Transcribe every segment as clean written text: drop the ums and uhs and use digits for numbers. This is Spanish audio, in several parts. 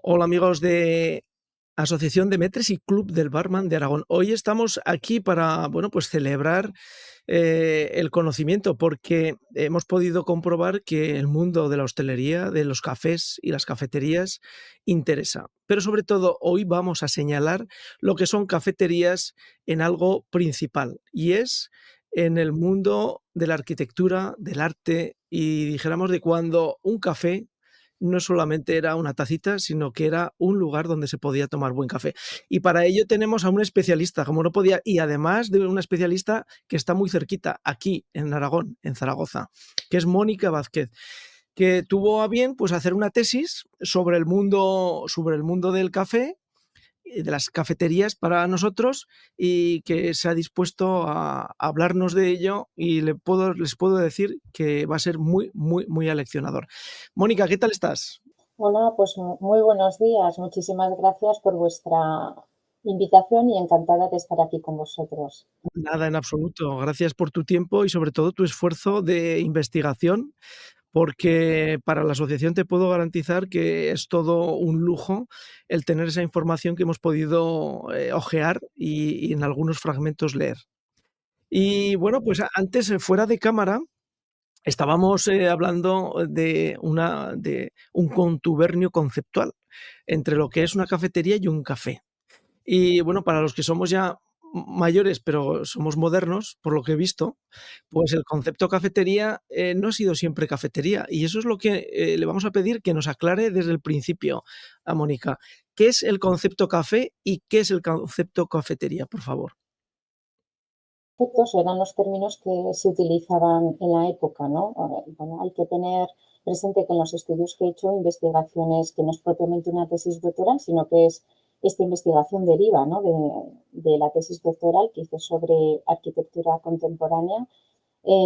Hola amigos de Asociación de Metres y Club del Barman de Aragón. Hoy estamos aquí para, bueno, pues celebrar el conocimiento porque hemos podido comprobar que el mundo de la hostelería, de los cafés y las cafeterías interesa. Pero sobre todo hoy vamos a señalar lo que son cafeterías en algo principal y es en el mundo de la arquitectura, del arte y dijéramos de cuando un café no solamente era una tacita, sino que era un lugar donde se podía tomar buen café. Y para ello tenemos a un especialista, como no podía, y además de una especialista que está muy cerquita, aquí en Aragón, en Zaragoza, que es Mónica Vázquez, que tuvo a bien pues hacer una tesis sobre el mundo del café, de las cafeterías para nosotros y que se ha dispuesto a hablarnos de ello y les puedo decir que va a ser muy, muy, muy aleccionador. Mónica, ¿qué tal estás? Hola, pues muy buenos días. Muchísimas gracias por vuestra invitación y encantada de estar aquí con vosotros. Nada, en absoluto. Gracias por tu tiempo y sobre todo tu esfuerzo de investigación, porque para la asociación te puedo garantizar que es todo un lujo el tener esa información que hemos podido ojear y en algunos fragmentos leer. Y bueno, pues antes, fuera de cámara, estábamos hablando de un contubernio conceptual entre lo que es una cafetería y un café. Y bueno, para los que somos ya mayores, pero somos modernos, por lo que he visto, pues el concepto cafetería no ha sido siempre cafetería. Y eso es lo que le vamos a pedir que nos aclare desde el principio a Mónica. ¿Qué es el concepto café y qué es el concepto cafetería, por favor? Estos eran los términos que se utilizaban en la época, ¿no? Bueno, hay que tener presente que en los estudios que he hecho, investigaciones que no es propiamente una tesis doctoral, sino que es esta investigación deriva, ¿no? de la tesis doctoral que hice sobre arquitectura contemporánea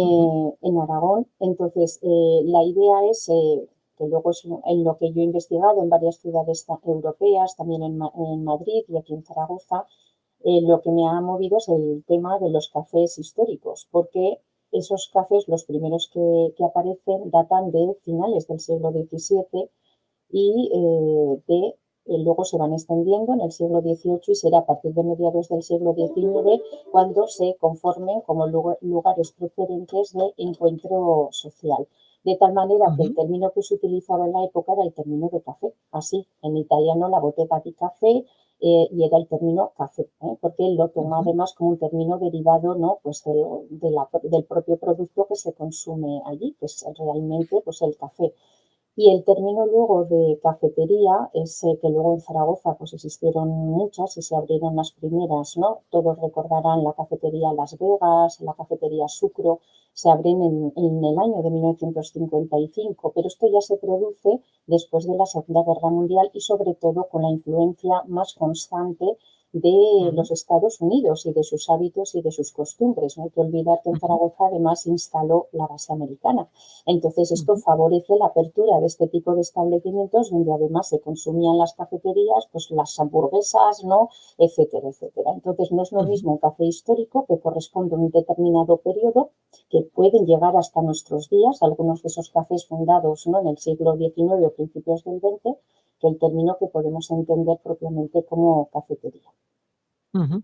Ujú, en Aragón. Entonces, la idea es que luego es en lo que yo he investigado en varias ciudades europeas, también en Madrid y aquí en Zaragoza, lo que me ha movido es el tema de los cafés históricos, porque esos cafés, los primeros que aparecen, datan de finales del siglo XVII y luego se van extendiendo en el siglo XVIII y será a partir de mediados del siglo XIX cuando se conformen como lugares preferentes de encuentro social. De tal manera que el ujú, término que se utilizaba en la época era el término de café, así, en italiano la bottega di café, y era el término café, porque él lo toma ujú. además como un término derivado, ¿no? Pues del propio producto que se consume allí, que es realmente pues, el café. Y el término luego de cafetería es que luego en Zaragoza pues existieron muchas y se abrieron las primeras, ¿no? Todos recordarán la cafetería Las Vegas, la cafetería Sucro, se abren en el año de 1955, pero esto ya se produce después de la Segunda Guerra Mundial y sobre todo con la influencia más constante de Ujú, los Estados Unidos y de sus hábitos y de sus costumbres. No hay que olvidar que en ujú, Zaragoza además se instaló la base americana. Entonces, esto ujú, favorece la apertura de este tipo de establecimientos donde además se consumían las cafeterías, pues las hamburguesas, ¿no? Etcétera, etcétera. Entonces, no es lo ujú. mismo un café histórico que corresponde a un determinado periodo que pueden llegar hasta nuestros días, algunos de esos cafés fundados, ¿no? En el siglo XIX o principios del XX, que el término que podemos entender propiamente como cafetería. Ujú.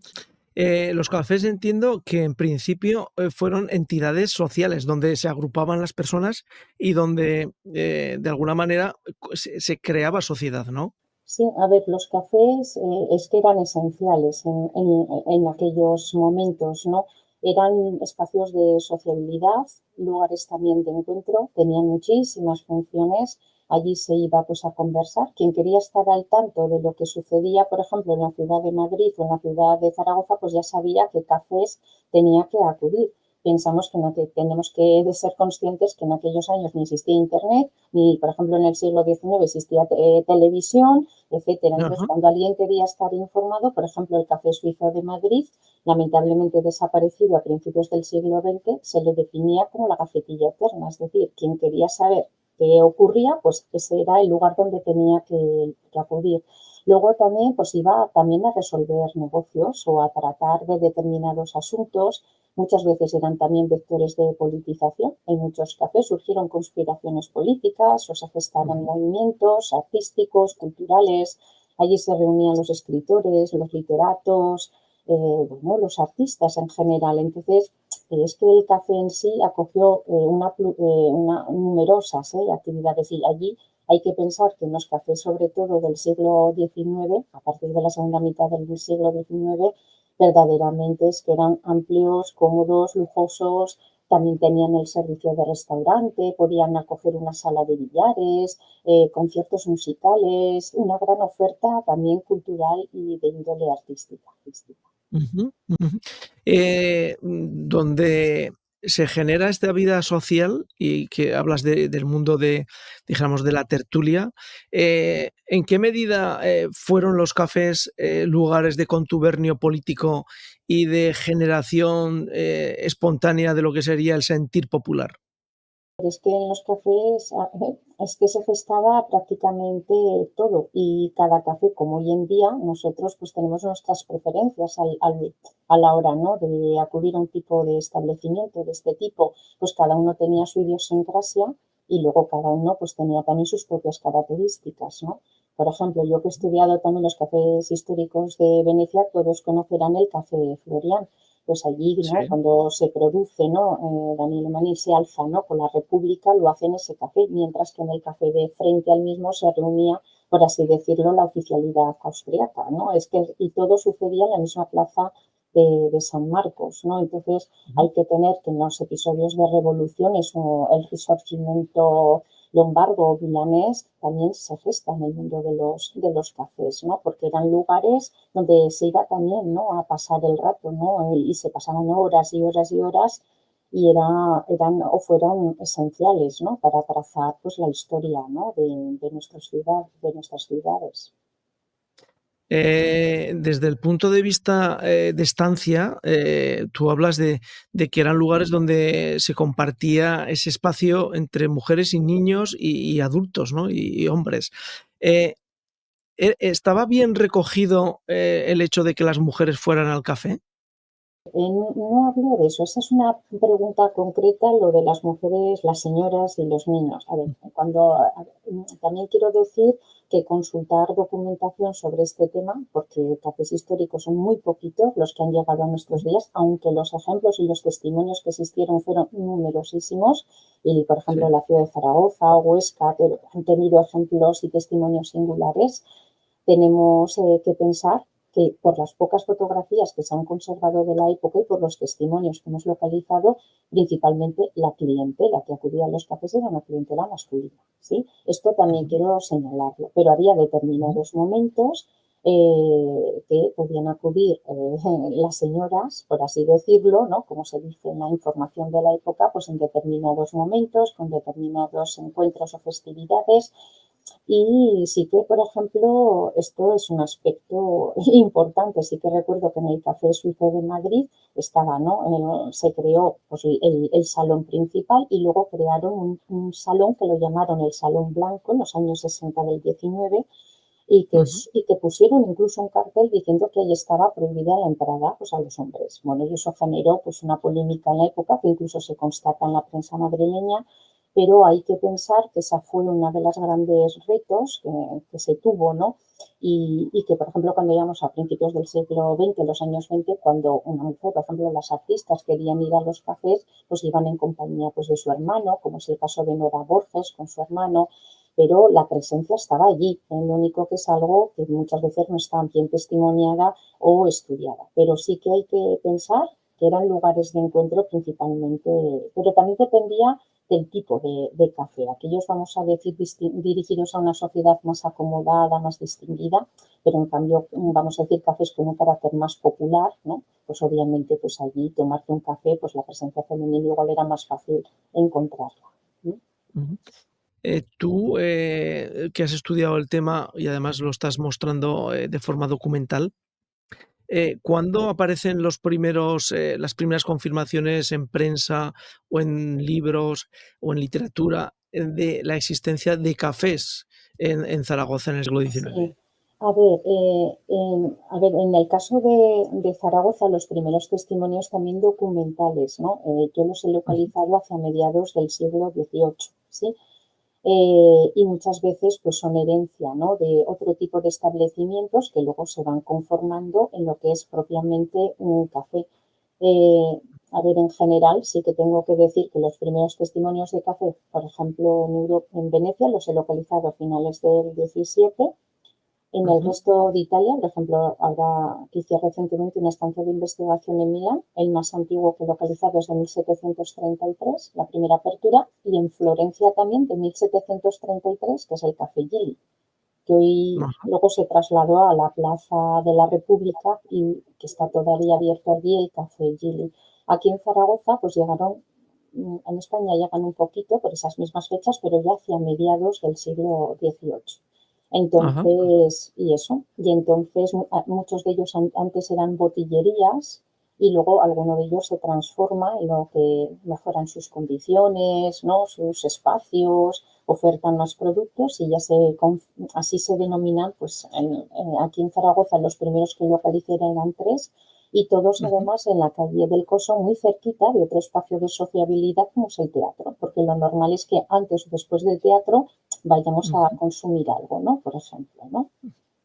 Los cafés entiendo que en principio fueron entidades sociales donde se agrupaban las personas y donde de alguna manera se creaba sociedad, ¿no? Sí, a ver, los cafés es que eran esenciales en aquellos momentos, ¿no? Eran espacios de sociabilidad, lugares también de encuentro, tenían muchísimas funciones. Allí se iba pues a conversar. Quien quería estar al tanto de lo que sucedía, por ejemplo, en la ciudad de Madrid o en la ciudad de Zaragoza, pues ya sabía qué cafés tenía que acudir. Pensamos que, no, que tenemos que ser conscientes que en aquellos años ni existía Internet, ni, por ejemplo, en el siglo XIX existía televisión, etcétera. Entonces, Ajá. cuando alguien quería estar informado, por ejemplo, el Café Suizo de Madrid, lamentablemente desaparecido a principios del siglo XX, se le definía como la cafetilla eterna, es decir, quien quería saber qué ocurría, pues ese era el lugar donde tenía que acudir. Luego también pues iba también a resolver negocios o a tratar de determinados asuntos muchas veces eran también vectores de politización. En muchos cafés surgieron conspiraciones políticas o se gestaron movimientos artísticos, culturales. Allí se reunían los escritores, los literatos, bueno, los artistas en general. Entonces, es que el café en sí acogió numerosas actividades y allí hay que pensar que en los cafés, sobre todo del siglo XIX, a partir de la segunda mitad del siglo XIX, verdaderamente es que eran amplios, cómodos, lujosos, también tenían el servicio de restaurante, podían acoger una sala de billares, conciertos musicales, una gran oferta también cultural y de índole artística. Ujú, ujú. Donde se genera esta vida social y que hablas del mundo de, dijéramos, de la tertulia, ¿en qué medida fueron los cafés lugares de contubernio político y de generación espontánea de lo que sería el sentir popular? Es que en los cafés es que se gestaba prácticamente todo y cada café, como hoy en día, nosotros pues tenemos nuestras preferencias a la hora, ¿no?, de acudir a un tipo de establecimiento de este tipo, pues cada uno tenía su idiosincrasia y luego cada uno pues tenía también sus propias características, ¿no? Por ejemplo, yo que he estudiado también los cafés históricos de Venecia, todos conocerán el café Florian, pues allí, ¿no?, Sí. cuando se produce, ¿no?, Daniel Maní se alza, ¿no?, con la República, lo hace en ese café, mientras que en el café de frente al mismo se reunía, por así decirlo, la oficialidad austriaca, ¿no? Es que, y todo sucedía en la misma plaza de San Marcos, ¿no? Entonces Ujú. hay que tener que en los episodios de revoluciones o el Risorgimento lombardo o milanés también se gesta en el mundo de los cafés, ¿no? Porque eran lugares donde se iba también, ¿no?, a pasar el rato, ¿no? Y se pasaban horas y horas y horas y eran o fueron esenciales, ¿no?, para trazar pues la historia, ¿no?, de de nuestras ciudades. Desde el punto de vista de estancia, tú hablas de que eran lugares donde se compartía ese espacio entre mujeres y niños y adultos, ¿no? Y hombres. Eh, ¿Estaba bien recogido el hecho de que las mujeres fueran al café? No hablo de eso, esa es una pregunta concreta, lo de las mujeres, las señoras y los niños. A ver, también quiero decir que consultar documentación sobre este tema, porque cafés históricos son muy poquitos los que han llegado a nuestros días, aunque los ejemplos y los testimonios que existieron fueron numerosísimos, y por ejemplo Sí. la ciudad de Zaragoza o Huesca han tenido ejemplos y testimonios singulares. Tenemos que pensar que por las pocas fotografías que se han conservado de la época y por los testimonios que hemos localizado, principalmente la clientela que acudía a los cafés era una clientela masculina, ¿sí? Esto también Ujú, quiero señalarlo, pero había ujú, determinados momentos que podían acudir las señoras, por así decirlo, ¿no?, como se dice en la información de la época, pues en determinados momentos, con determinados encuentros o festividades, y sí que, por ejemplo, esto es un aspecto importante. Sí que recuerdo que en el Café Suizo de Madrid estaba, ¿no? Se creó pues, el salón principal y luego crearon un salón que lo llamaron el Salón Blanco en los años 60 del 19 ujú. y que pusieron incluso un cartel diciendo que ahí estaba prohibida la entrada pues, a los hombres. Bueno, y eso generó pues, una polémica en la época que incluso se constata en la prensa madrileña, pero hay que pensar que esa fue una de las grandes retos que se tuvo, ¿no? Y que, por ejemplo, cuando íbamos a principios del siglo XX, los años 20, cuando una mujer, por ejemplo, las artistas querían ir a los cafés, pues iban en compañía pues, de su hermano, como es el caso de Nora Borges con su hermano, pero la presencia estaba allí. Lo único que es algo que muchas veces no está bien testimoniada o estudiada. Pero sí que hay que pensar que eran lugares de encuentro principalmente, pero también dependía del tipo de café. Aquellos, vamos a decir, dirigidos a una sociedad más acomodada, más distinguida, pero en cambio, vamos a decir, cafés con un carácter más popular, ¿no? Pues obviamente, pues allí tomarte un café, pues la presencia femenina igual era más fácil encontrarla, ¿no? Ujú. Tú, que has estudiado el tema y además lo estás mostrando de forma documental, ¿cuándo aparecen las primeras confirmaciones en prensa o en libros o en literatura de la existencia de cafés en Zaragoza en el siglo Sí, XIX? En el caso de Zaragoza, los primeros testimonios también documentales, ¿no? Yo los he Ujú. localizado hacia mediados del siglo XVIII, ¿sí? Y muchas veces pues son herencia, ¿no? De otro tipo de establecimientos que luego se van conformando en lo que es propiamente un café. Eh, en general sí que tengo que decir que los primeros testimonios de café, por ejemplo, en Venecia, los he localizado a finales del XVII. En el Ujú. resto de Italia, por ejemplo, ahora hice recientemente una estancia de investigación en Milán, el más antiguo que he localizado es de 1733, la primera apertura, y en Florencia también de 1733, que es el Café Gili, que hoy Ajá. luego se trasladó a la Plaza de la República y que está todavía abierto allí el Café Gili. Aquí en Zaragoza, pues llegaron, en España llegan un poquito por esas mismas fechas, pero ya hacia mediados del siglo XVIII. Ajá. Entonces, y eso, y entonces muchos de ellos antes eran botillerías y luego alguno de ellos se transforma en lo que mejoran sus condiciones, ¿no? Sus espacios, ofertan más productos y así se denominan, pues aquí en Zaragoza los primeros que localicé eran tres y todos Ujú. además en la calle del Coso, muy cerquita de otro espacio de sociabilidad como es el teatro, porque lo normal es que antes o después del teatro vayamos a Ujú. consumir algo, ¿no? Por ejemplo, ¿no?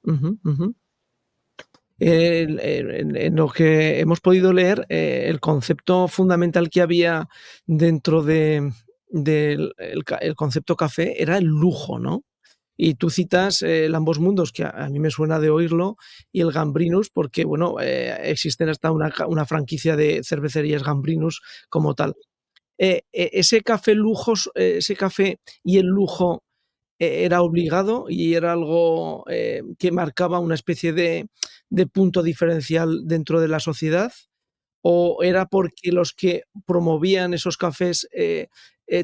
Ujú. Ujú. En lo que hemos podido leer, el concepto fundamental que había dentro del el concepto café era el lujo, ¿no? Y tú citas el Ambos Mundos, que a mí me suena de oírlo, y el Gambrinus, porque bueno, existen hasta una franquicia de cervecerías Gambrinus como tal. Ese café lujos, ese café y el lujo era obligado y era algo que marcaba una especie de punto diferencial dentro de la sociedad, o era porque los que promovían esos cafés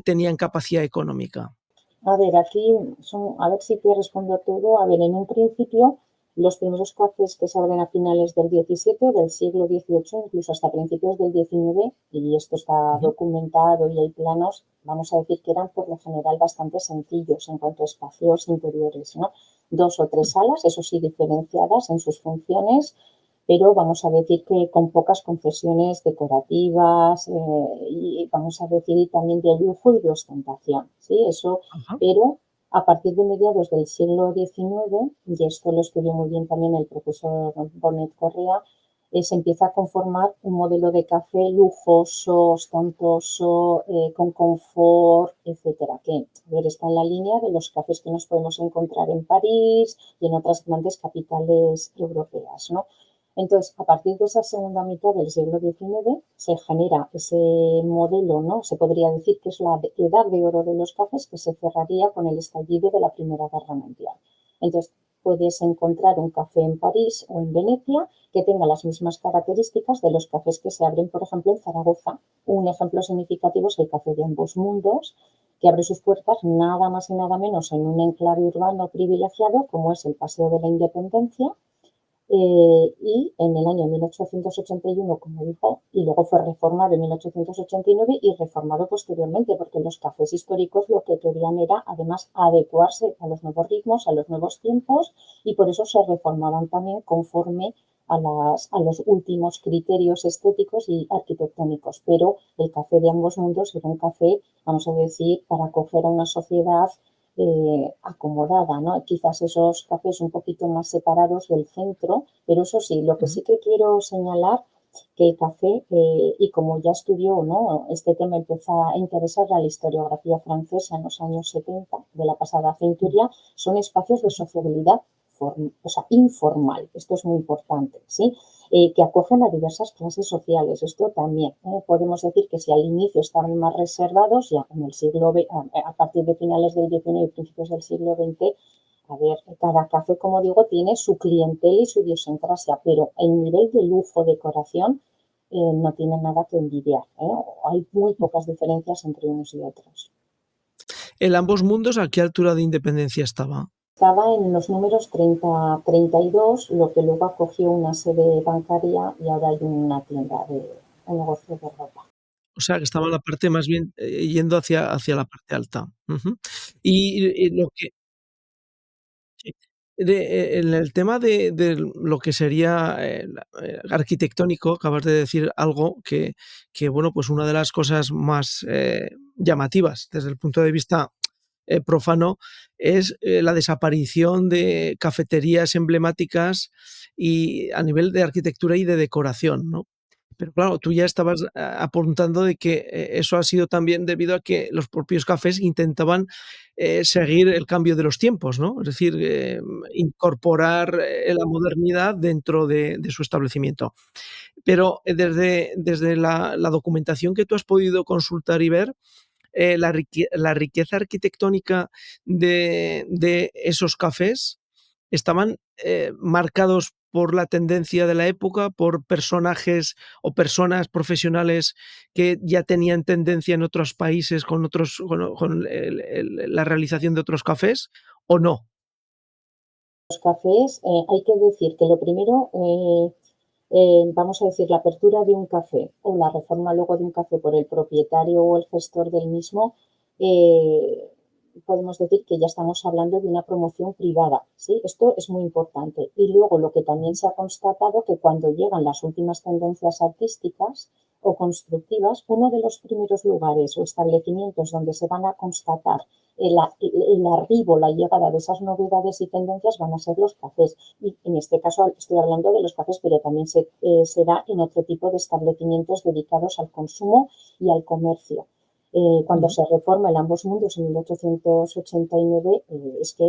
tenían capacidad económica. Aquí a ver si te respondo todo. En un principio, los primeros cafés que se abren a finales del XVII, del siglo XVIII, incluso hasta principios del XIX, y esto está Ujú. documentado y hay planos, vamos a decir que eran por lo general bastante sencillos en cuanto a espacios interiores, ¿no? Dos o tres salas, eso sí, diferenciadas en sus funciones, pero vamos a decir que con pocas concesiones decorativas y vamos a decir y también de lujo y de ostentación, ¿sí? Eso, Ajá. pero a partir de mediados del siglo XIX, y esto lo estudió muy bien también el profesor Bonet Correa, se empieza a conformar un modelo de café lujoso, ostentoso, con confort, etcétera, que está en la línea de los cafés que nos podemos encontrar en París y en otras grandes capitales europeas, ¿no? Entonces, a partir de esa segunda mitad del siglo XIX se genera ese modelo, ¿no? Se podría decir que es la edad de oro de los cafés que se cerraría con el estallido de la Primera Guerra Mundial. Entonces, puedes encontrar un café en París o en Venecia que tenga las mismas características de los cafés que se abren, por ejemplo, en Zaragoza. Un ejemplo significativo es el Café de Ambos Mundos, que abre sus puertas nada más y nada menos en un enclave urbano privilegiado como es el Paseo de la Independencia, y en el año 1881, como dijo, y luego fue reformado en 1889 y reformado posteriormente, porque los cafés históricos lo que querían era, además, adecuarse a los nuevos ritmos, a los nuevos tiempos, y por eso se reformaban también conforme a los últimos criterios estéticos y arquitectónicos. Pero el café de Ambos Mundos era un café, vamos a decir, para acoger a una sociedad acomodada, ¿no? Quizás esos cafés un poquito más separados del centro, pero eso sí, lo que Ujú. sí que quiero señalar que el café, y como ya estudió, ¿no? Este tema empieza a interesar a la historiografía francesa en los años 70 de la pasada centuria, son espacios de sociabilidad o sea, informal, esto es muy importante, ¿sí? Que acogen a diversas clases sociales. Esto también podemos decir que si al inicio estaban más reservados, ya en el siglo a partir de finales del XIX y principios del siglo XX, a ver, cada café, como digo, tiene su clientela y su idiosincrasia, pero el nivel de lujo, decoración, no tiene nada que envidiar. Hay muy pocas diferencias entre unos y otros. El Ambos Mundos, ¿a qué altura de independencia estaba? Estaba en los números 30-32, lo que luego acogió una sede bancaria y ahora hay una tienda un negocio de ropa. O sea, que estaba en la parte más bien, yendo hacia la parte alta. Ujú. Y lo que sí. En el tema de lo que sería, arquitectónico, acabas de decir algo que, bueno, pues una de las cosas más, llamativas desde el punto de vista, profano es, la desaparición de cafeterías emblemáticas y a nivel de arquitectura y de decoración, ¿no? Pero claro, tú ya estabas apuntando de que, eso ha sido también debido a que los propios cafés intentaban, seguir el cambio de los tiempos, ¿no? Es decir, incorporar, la modernidad dentro de su establecimiento. Pero, desde la documentación que tú has podido consultar y ver, la riqueza arquitectónica de esos cafés estaban, marcados por la tendencia de la época, por personajes o personas profesionales que ya tenían tendencia en otros países con otros con la realización de otros cafés, ¿o no? Los cafés, hay que decir que lo primero, vamos a decir, la apertura de un café o la reforma luego de un café por el propietario o el gestor del mismo, eh, podemos decir que ya estamos hablando de una promoción privada, ¿sí? Esto es muy importante. Y luego lo que también se ha constatado que cuando llegan las últimas tendencias artísticas o constructivas, uno de los primeros lugares o establecimientos donde se van a constatar el arribo, la llegada de esas novedades y tendencias van a ser los cafés. Y en este caso estoy hablando de los cafés, pero también se da en otro tipo de establecimientos dedicados al consumo y al comercio. Cuando Ujú. se reforma el Ambos Mundos en 1889, es que,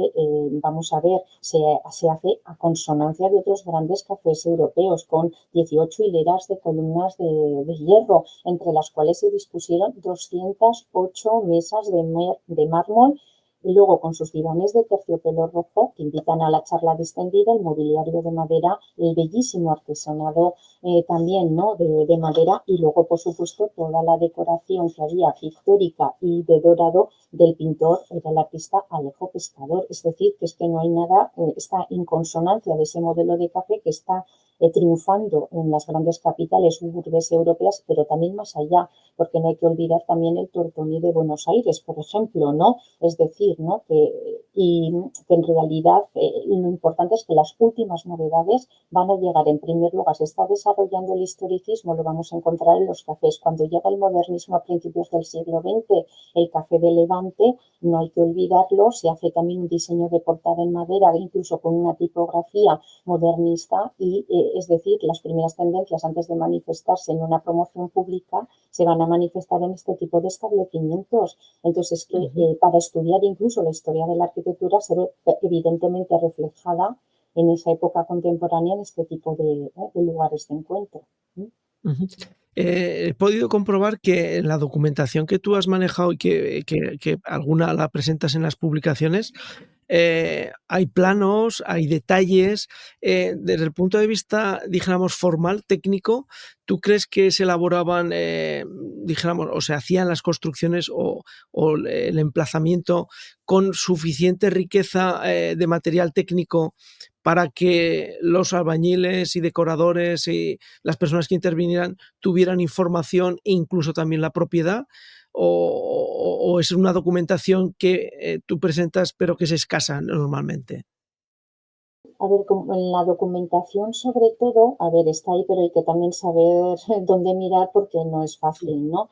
vamos a ver, se hace a consonancia de otros grandes cafés europeos, con 18 hileras de columnas de hierro, entre las cuales se dispusieron 208 mesas de mármol y luego con sus divanes de terciopelo rojo que invitan a la charla distendida, el mobiliario de madera, el bellísimo artesanado también, ¿no? De madera y luego, por supuesto, toda la decoración que había pictórica y de dorado del pintor, del artista Alejo Pescador. Es decir, que es que no hay nada, esta inconsonancia de ese modelo de café que está triunfando en las grandes capitales urbes europeas, pero también más allá, porque no hay que olvidar también el Tortoni de Buenos Aires, por ejemplo, ¿no? Es decir, ¿no? Que en realidad lo importante es que las últimas novedades van a llegar en primer lugar, se está desarrollando el historicismo, lo vamos a encontrar en los cafés. Cuando llega el modernismo a principios del siglo XX, el café de Levante, no hay que olvidarlo, se hace también un diseño de portada en madera, incluso con una tipografía modernista y, es decir, las primeras tendencias antes de manifestarse en una promoción pública se van a manifestar en este tipo de establecimientos. Entonces, que Ujú. para estudiar incluso la historia de la arquitectura se ve evidentemente reflejada en esa época contemporánea en este tipo de lugares de encuentro. Ujú. He podido comprobar que en la documentación que tú has manejado y que alguna la presentas en las publicaciones, hay planos, hay detalles. Desde el punto de vista, dijéramos, formal, técnico, ¿tú crees que se elaboraban, dijéramos, o se hacían las construcciones o el emplazamiento con suficiente riqueza, de material técnico para que los albañiles y decoradores y las personas que intervinieran tuvieran información e incluso también la propiedad? ¿O es una documentación que, tú presentas, pero que es escasa normalmente? A ver, como en la documentación, sobre todo, a ver, está ahí, pero hay que también saber dónde mirar porque no es fácil, ¿no?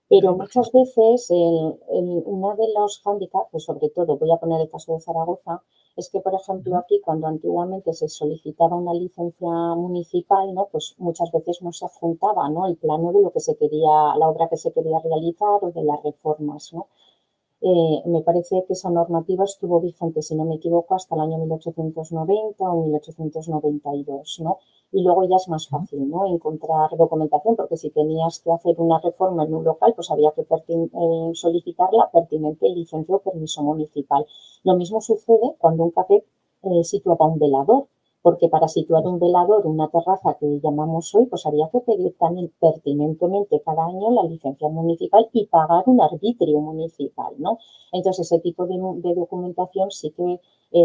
Pero muchas veces uno de los hándicaps, pues sobre todo, voy a poner el caso de Zaragoza, es que, por ejemplo, Ujú. aquí cuando antiguamente se solicitaba una licencia municipal, ¿no? Pues muchas veces no se adjuntaba, ¿no? El plano de lo que se quería, la obra que se quería realizar o de las reformas, ¿no? Me parece que esa normativa estuvo vigente, si no me equivoco, hasta el año 1890 o 1892, ¿no? Y luego ya es más Ujú. fácil, ¿no? Encontrar documentación, porque si tenías que hacer una reforma en un local, pues había que solicitar la pertinente licencia o permiso municipal. Lo mismo sucede cuando un café situaba un velador, porque para situar un velador, una terraza que llamamos hoy, pues había que pedir también pertinentemente cada año la licencia municipal y pagar un arbitrio municipal, ¿no? Entonces, ese tipo de documentación sí que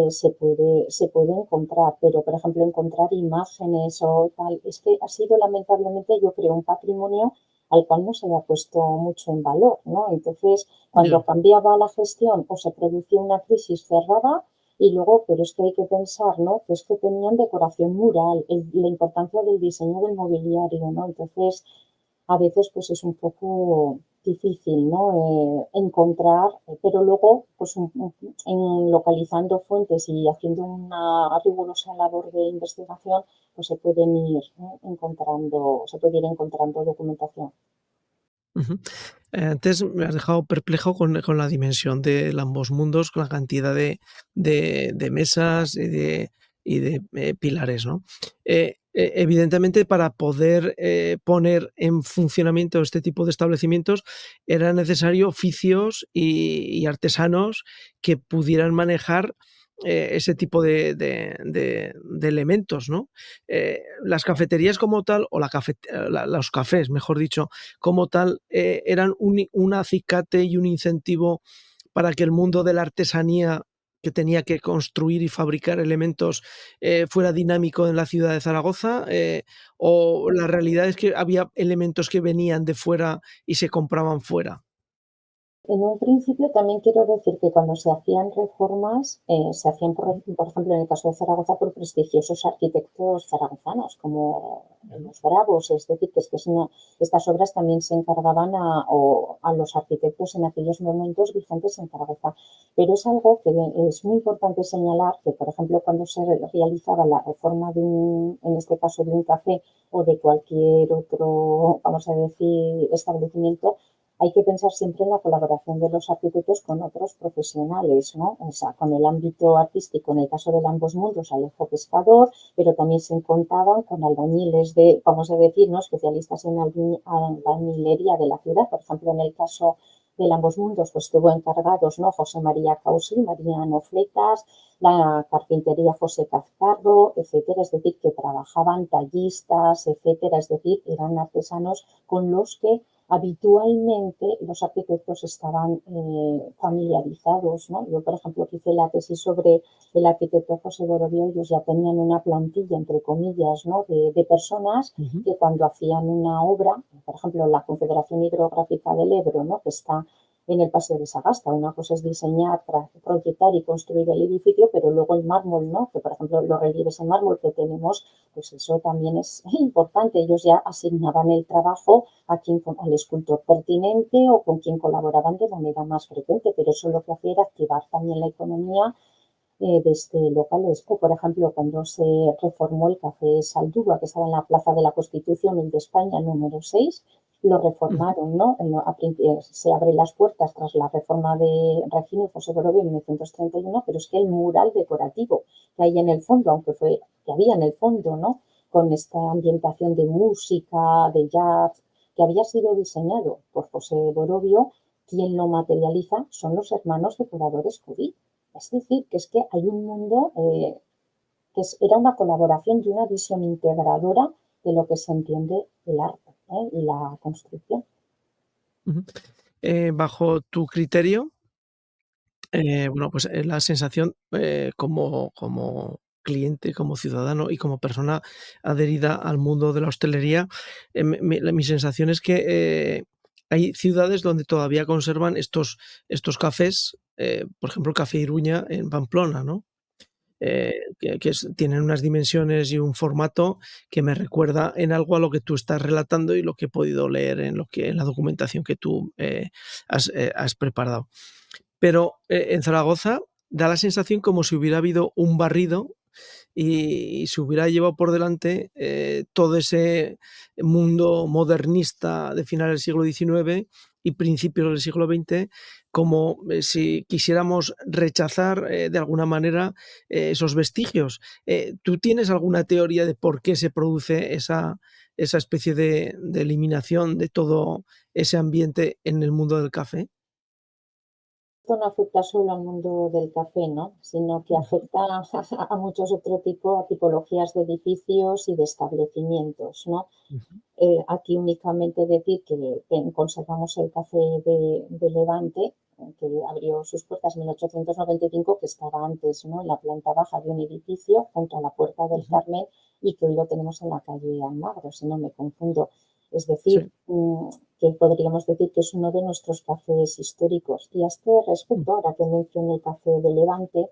se puede encontrar, pero, por ejemplo, encontrar imágenes o tal, es que ha sido lamentablemente, yo creo, un patrimonio al cual no se le ha puesto mucho en valor, ¿no? Entonces, Ya. cuando cambiaba la gestión o se producía una crisis cerrada, Y luego, pero es que hay que pensar, ¿no? Que es que tenían decoración mural, la importancia del diseño del mobiliario, ¿no? Entonces, a veces pues es un poco difícil, ¿no? Encontrar, pero luego pues en localizando fuentes y haciendo una rigurosa labor de investigación, pues se pueden ir, ¿no? encontrando, se puede ir encontrando documentación. Ujú. Antes me has dejado perplejo con la dimensión del ambos mundos, con la cantidad de mesas y de pilares, ¿no? Evidentemente, para poder, poner en funcionamiento este tipo de establecimientos, era necesario oficios y artesanos que pudieran manejar, ese tipo de elementos, ¿no? Las cafeterías como tal, o los cafés, mejor dicho, como tal, eran un acicate y un incentivo para que el mundo de la artesanía, que tenía que construir y fabricar elementos, fuera dinámico en la ciudad de Zaragoza, o la realidad es que había elementos que venían de fuera y se compraban fuera. En un principio también quiero decir que cuando se hacían reformas, se hacían, por ejemplo, en el caso de Zaragoza, por prestigiosos arquitectos zaragozanos, como Ujú. los Bravos, es decir, que es una, estas obras también se encargaban a los arquitectos en aquellos momentos vigentes en Zaragoza. Pero es algo que es muy importante señalar que, por ejemplo, cuando se realizaba la reforma de un, en este caso de un café o de cualquier otro, vamos a decir, establecimiento, hay que pensar siempre en la colaboración de los arquitectos con otros profesionales, ¿no? O sea, con el ámbito artístico, en el caso de ambos mundos, Alejo Pescador, pero también se contaban con albañiles de, vamos a decir, ¿no? Especialistas en albañilería de la ciudad. Por ejemplo, en el caso de ambos mundos, pues estuvo encargados, ¿no? José María Causi, Mariano Flecas, la carpintería José Cazcarro, etcétera. Es decir, que trabajaban tallistas, etcétera. Es decir, eran artesanos con los que habitualmente los arquitectos estaban familiarizados, ¿no? Yo, por ejemplo, que hice la tesis sobre el arquitecto José Borovio, ellos ya tenían una plantilla, entre comillas, ¿no? de personas Ujú. que cuando hacían una obra, por ejemplo, la Confederación Hidrográfica del Ebro, ¿no? Que está en el Paseo de Sagasta. Una cosa es diseñar, proyectar y construir el edificio, pero luego el mármol, ¿no? Que, por ejemplo, los relieves en mármol que tenemos, pues eso también es importante. Ellos ya asignaban el trabajo a quien, al escultor pertinente o con quien colaboraban de manera más frecuente, pero eso lo que hacía era activar también la economía desde locales. O, por ejemplo, cuando se reformó el Café Saldúa, que estaba en la Plaza de la Constitución, el de España número 6, lo Ujú. reformaron, ¿no? Se abren las puertas tras la reforma de Regino y José Borovio en 1931, pero es que el mural decorativo que hay en el fondo, aunque fue que había en el fondo, ¿no? Con esta ambientación de música, de jazz, que había sido diseñado por José Borovio, quien lo materializa son los hermanos decoradores Curie. Es decir, que es que hay un mundo era una colaboración y una visión integradora de lo que se entiende el arte y la construcción. Ujú. Bajo tu criterio, bueno, pues, la sensación, como cliente, como ciudadano y como persona adherida al mundo de la hostelería, mi sensación es que, hay ciudades donde todavía conservan estos cafés, por ejemplo, el Café Iruña en Pamplona, ¿no? Tienen unas dimensiones y un formato que me recuerda en algo a lo que tú estás relatando y lo que he podido leer en la documentación que tú, has preparado. Pero, en Zaragoza da la sensación como si hubiera habido un barrido y se hubiera llevado por delante, todo ese mundo modernista de finales del siglo XIX y principios del siglo XX, como, si quisiéramos rechazar, de alguna manera, esos vestigios. ¿Tú tienes alguna teoría de por qué se produce esa especie de eliminación de todo ese ambiente en el mundo del café? Esto no afecta solo al mundo del café, ¿no? Sino que Ujú, afecta a muchos otro tipo, a tipologías de edificios y de establecimientos, ¿no? ujú, Aquí únicamente decir que conservamos el café de Levante, que abrió sus puertas en 1895, que estaba antes, ¿no? En la planta baja de un edificio junto a la Puerta del ujú. Carmen y que hoy lo tenemos en la calle Almagro, si no me confundo. Es decir, Sí. que podríamos decir que es uno de nuestros cafés históricos. Y a este respecto, ahora que mencioné el café de Levante,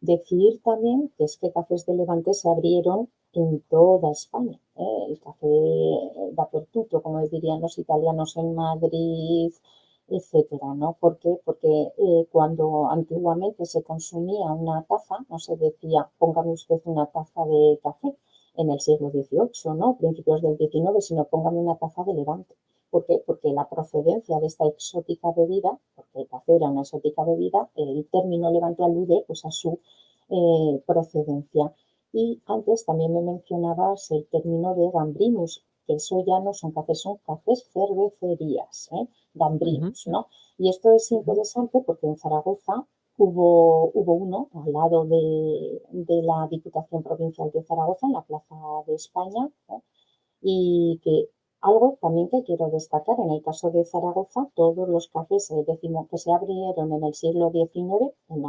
Decir también que es que cafés de Levante se abrieron en toda España. El café de Apertuto, como dirían los italianos en Madrid, etcétera, ¿no? ¿Por qué? Porque cuando antiguamente se consumía una taza, no se decía, póngame usted una taza de café en el siglo XVIII, ¿no? Principios del XIX, sino póngame una taza de Levante. ¿Por qué? Porque la procedencia de esta exótica bebida, porque el café era una exótica bebida, el término Levante alude pues, a su procedencia. Y antes también me mencionabas el término de gambrinus, que eso ya no son cafés, son cafés cervecerías, Ujú, gambrinus, ¿no? Y esto es ujú. interesante porque en Zaragoza hubo uno al lado de la Diputación Provincial de Zaragoza, en la Plaza de España, ¿no? Y que algo también que quiero destacar, en el caso de Zaragoza, todos los cafés que se abrieron en el siglo XIX, en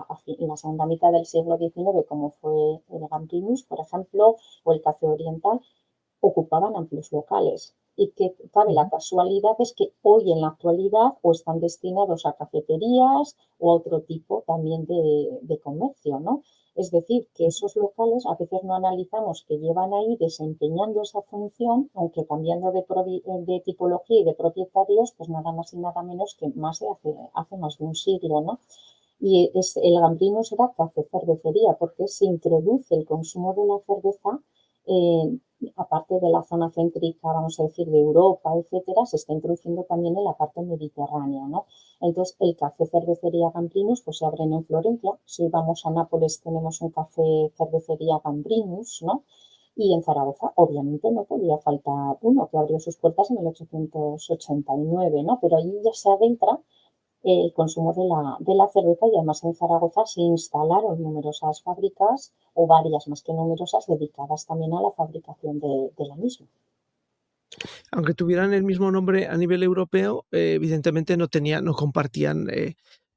la segunda mitad del siglo XIX, como fue el Gambrinus, por ejemplo, o el Café Oriental, ocupaban amplios locales. Y que cabe la Ujú. casualidad es que hoy en la actualidad o están destinados a cafeterías o a otro tipo también de comercio, ¿no? Es decir, que esos locales a veces no analizamos que llevan ahí desempeñando esa función, aunque cambiando de tipología y de propietarios, pues nada más y nada menos que más de hace más de un siglo, ¿no? Y el Gambrinus era café cervecería, porque se introduce el consumo de la cerveza, eh, aparte de la zona céntrica, vamos a decir, de Europa, etcétera, se está introduciendo también en la parte mediterránea, ¿no? Entonces, el café cervecería Gambrinus, pues se abren en Florencia. Si vamos a Nápoles, tenemos un café cervecería Gambrinus, ¿no? Y en Zaragoza, obviamente, no podía faltar uno que abrió sus puertas en 1889, ¿no? Pero allí ya se adentra el consumo de la cerveza y además en Zaragoza se instalaron numerosas fábricas o varias más que numerosas dedicadas también a la fabricación de la misma. Aunque tuvieran el mismo nombre a nivel europeo, evidentemente no compartían,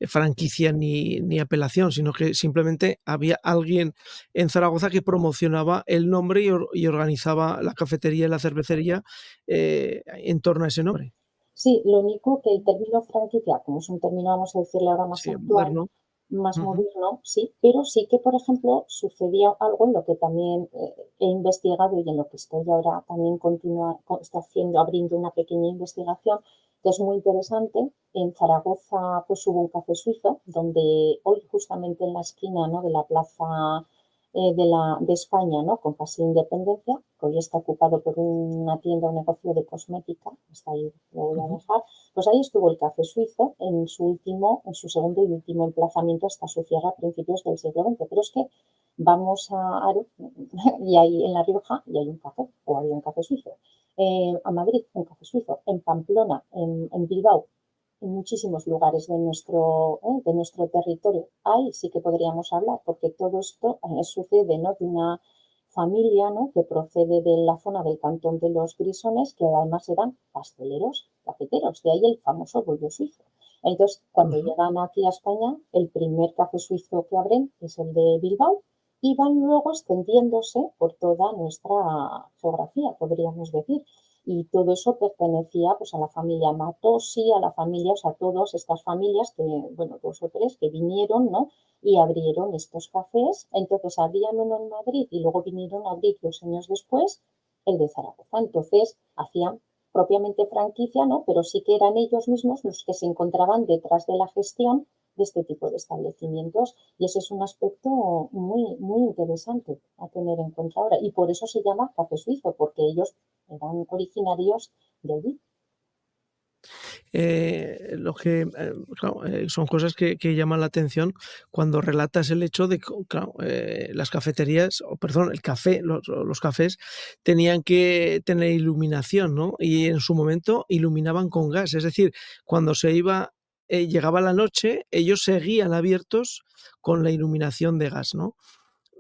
franquicia ni apelación, sino que simplemente había alguien en Zaragoza que promocionaba el nombre y organizaba la cafetería y la cervecería, en torno a ese nombre. Sí, lo único que el término franquicia, como es un término, vamos a decirle ahora más Sí, actual, moderno. más Ujú. moderno, sí, pero sí que, por ejemplo, sucedía algo en lo que también he investigado y en lo que estoy ahora también está haciendo, abriendo una pequeña investigación, que es muy interesante. En Zaragoza, pues hubo un café suizo, donde hoy justamente en la esquina, ¿no? de la plaza de España, ¿no? Con Paseo Independencia, que hoy está ocupado por una tienda o negocio de cosmética, hasta ahí lo voy a Ujú. dejar, pues ahí estuvo el café suizo en su segundo y último emplazamiento hasta su cierre a principios del siglo XX. Pero es que vamos a Aro y hay en La Rioja y hay un café, o hay un café suizo. A Madrid, un café suizo. En Pamplona, en Bilbao, en muchísimos lugares de nuestro territorio. Ahí sí que podríamos hablar, porque todo esto sucede, ¿no? De una familia, ¿no? que procede de la zona del cantón de los Grisones, que además eran pasteleros, cafeteros, de ahí el famoso bollo suizo. Entonces, cuando Ujú. llegan aquí a España, el primer café suizo que abren es el de Bilbao y van luego extendiéndose por toda nuestra geografía, podríamos decir. Y todo eso pertenecía pues a la familia Matosi, a la familia, o sea, todas estas familias que, bueno, dos o tres que vinieron, ¿no? Y abrieron estos cafés. Entonces abrían uno en Madrid y luego vinieron a abrir 2 años después el de Zaragoza. Entonces hacían propiamente franquicia, ¿no? Pero sí que eran ellos mismos los que se encontraban detrás de la gestión de este tipo de establecimientos y ese es un aspecto muy, muy interesante a tener en cuenta ahora. Y por eso se llama café suizo, porque ellos eran originarios de allí. Lo que, claro, son cosas que llaman la atención cuando relatas el hecho de que, claro, las cafeterías, o perdón, el café, los cafés tenían que tener iluminación, ¿no? Y en su momento iluminaban con gas, es decir, cuando llegaba la noche, ellos seguían abiertos con la iluminación de gas, ¿no?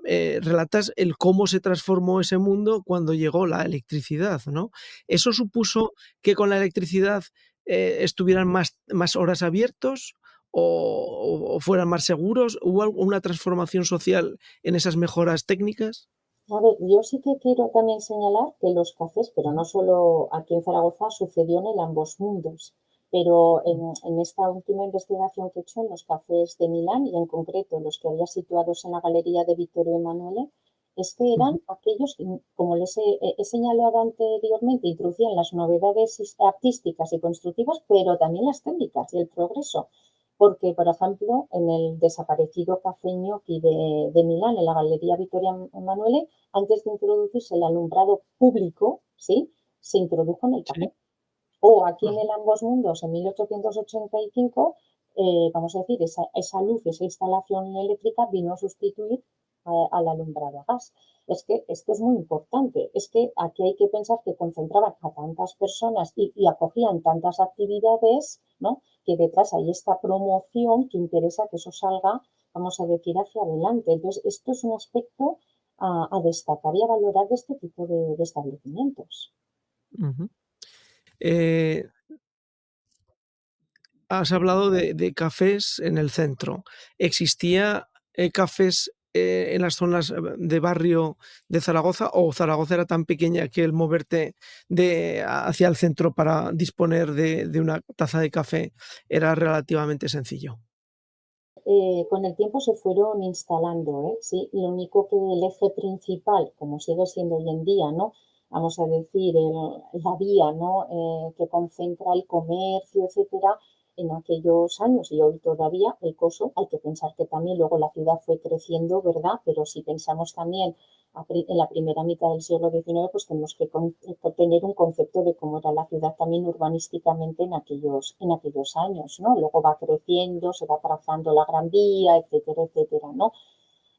Relatas el cómo se transformó ese mundo cuando llegó la electricidad, ¿no? ¿Eso supuso que con la electricidad, estuvieran más horas abiertos o fueran más seguros? ¿Hubo alguna transformación social en esas mejoras técnicas? A ver, yo sí que quiero también señalar que los cafés, pero Ujú. no solo aquí en Zaragoza, sucedió en el ambos mundos. pero en esta última investigación que he hecho en los cafés de Milán y en concreto los que había situados en la galería de Vittorio Emanuele, es que Ujú. eran aquellos, como les he señalado anteriormente, introducían las novedades artísticas y constructivas, pero también las técnicas y el progreso. Porque, por ejemplo, en el desaparecido Café Gnocchi de Milán, en la Galería Vittorio Emanuele, antes de introducirse el alumbrado público, ¿sí? Se introdujo en el Sí. café. O aquí en Ajá. el Ambos Mundos, en 1885, vamos a decir, esa luz, esa instalación eléctrica vino a sustituir al alumbrado a gas. Es que esto es muy importante. Es que aquí hay que pensar que concentraban a tantas personas y acogían tantas actividades, ¿no? Que detrás hay esta promoción que interesa que eso salga, vamos a decir, hacia adelante. Entonces, esto es un aspecto a destacar y a valorar de este tipo de establecimientos. Ujú. Eh, Has hablado de cafés en el centro. ¿Existía, cafés, en las zonas, de barrio de Zaragoza, o Zaragoza era tan pequeña que el moverte hacia el centro para disponer de una taza de café era relativamente sencillo? Con el tiempo se fueron instalando, ¿eh? Sí, lo único que el eje principal, como sigue siendo hoy en día, ¿no? Vamos a decir, la vía, ¿no? Que concentra el comercio, etcétera, en aquellos años y hoy todavía el coso, hay que pensar que también luego la ciudad fue creciendo, ¿verdad? Pero si pensamos también en la primera mitad del siglo XIX, pues tenemos que tener un concepto de cómo era la ciudad también urbanísticamente en aquellos años, ¿no? Luego va creciendo, se va trazando la Gran Vía, etcétera, etcétera, ¿no?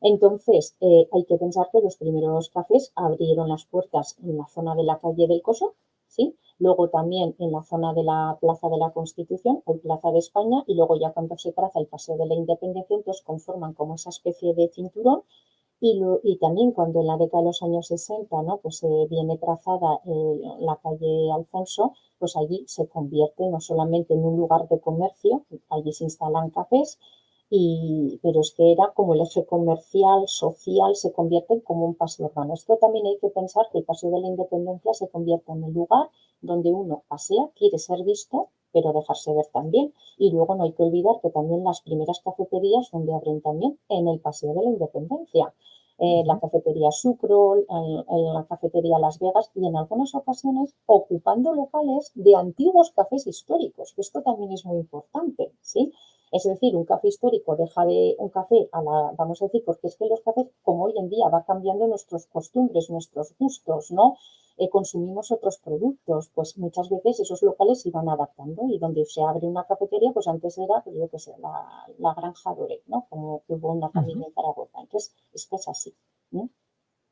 Entonces, hay que pensar que los primeros cafés abrieron las puertas en la zona de la calle del Coso, ¿sí? Luego también en la zona de la Plaza de la Constitución, o Plaza de España, y luego ya cuando se traza el Paseo de la Independencia, entonces conforman como esa especie de cinturón y también cuando en la década de los años 60, ¿no? Pues viene trazada la calle Alfonso, pues allí se convierte no solamente en un lugar de comercio, allí se instalan cafés, pero es que era como el eje comercial, social, se convierte como un paseo urbano. Esto también hay que pensar que el Paseo de la Independencia se convierte en el lugar donde uno pasea, quiere ser visto, pero dejarse ver también. Y luego no hay que olvidar que también las primeras cafeterías donde abren también en el Paseo de la Independencia, la Ujú. cafetería Sucro, la cafetería Las Vegas y en algunas ocasiones ocupando locales de antiguos cafés históricos, que esto también es muy importante, ¿sí? Es decir, un café histórico deja de un café vamos a decir, porque es que los cafés, como hoy en día va cambiando nuestras costumbres, nuestros gustos, ¿no? Consumimos otros productos, pues muchas veces esos locales se van adaptando y donde se abre una cafetería, pues antes era, pues yo qué sé, la Granja Doré, ¿no? Como que hubo una Ujú. familia en Zaragoza. Entonces, es que es así, ¿no?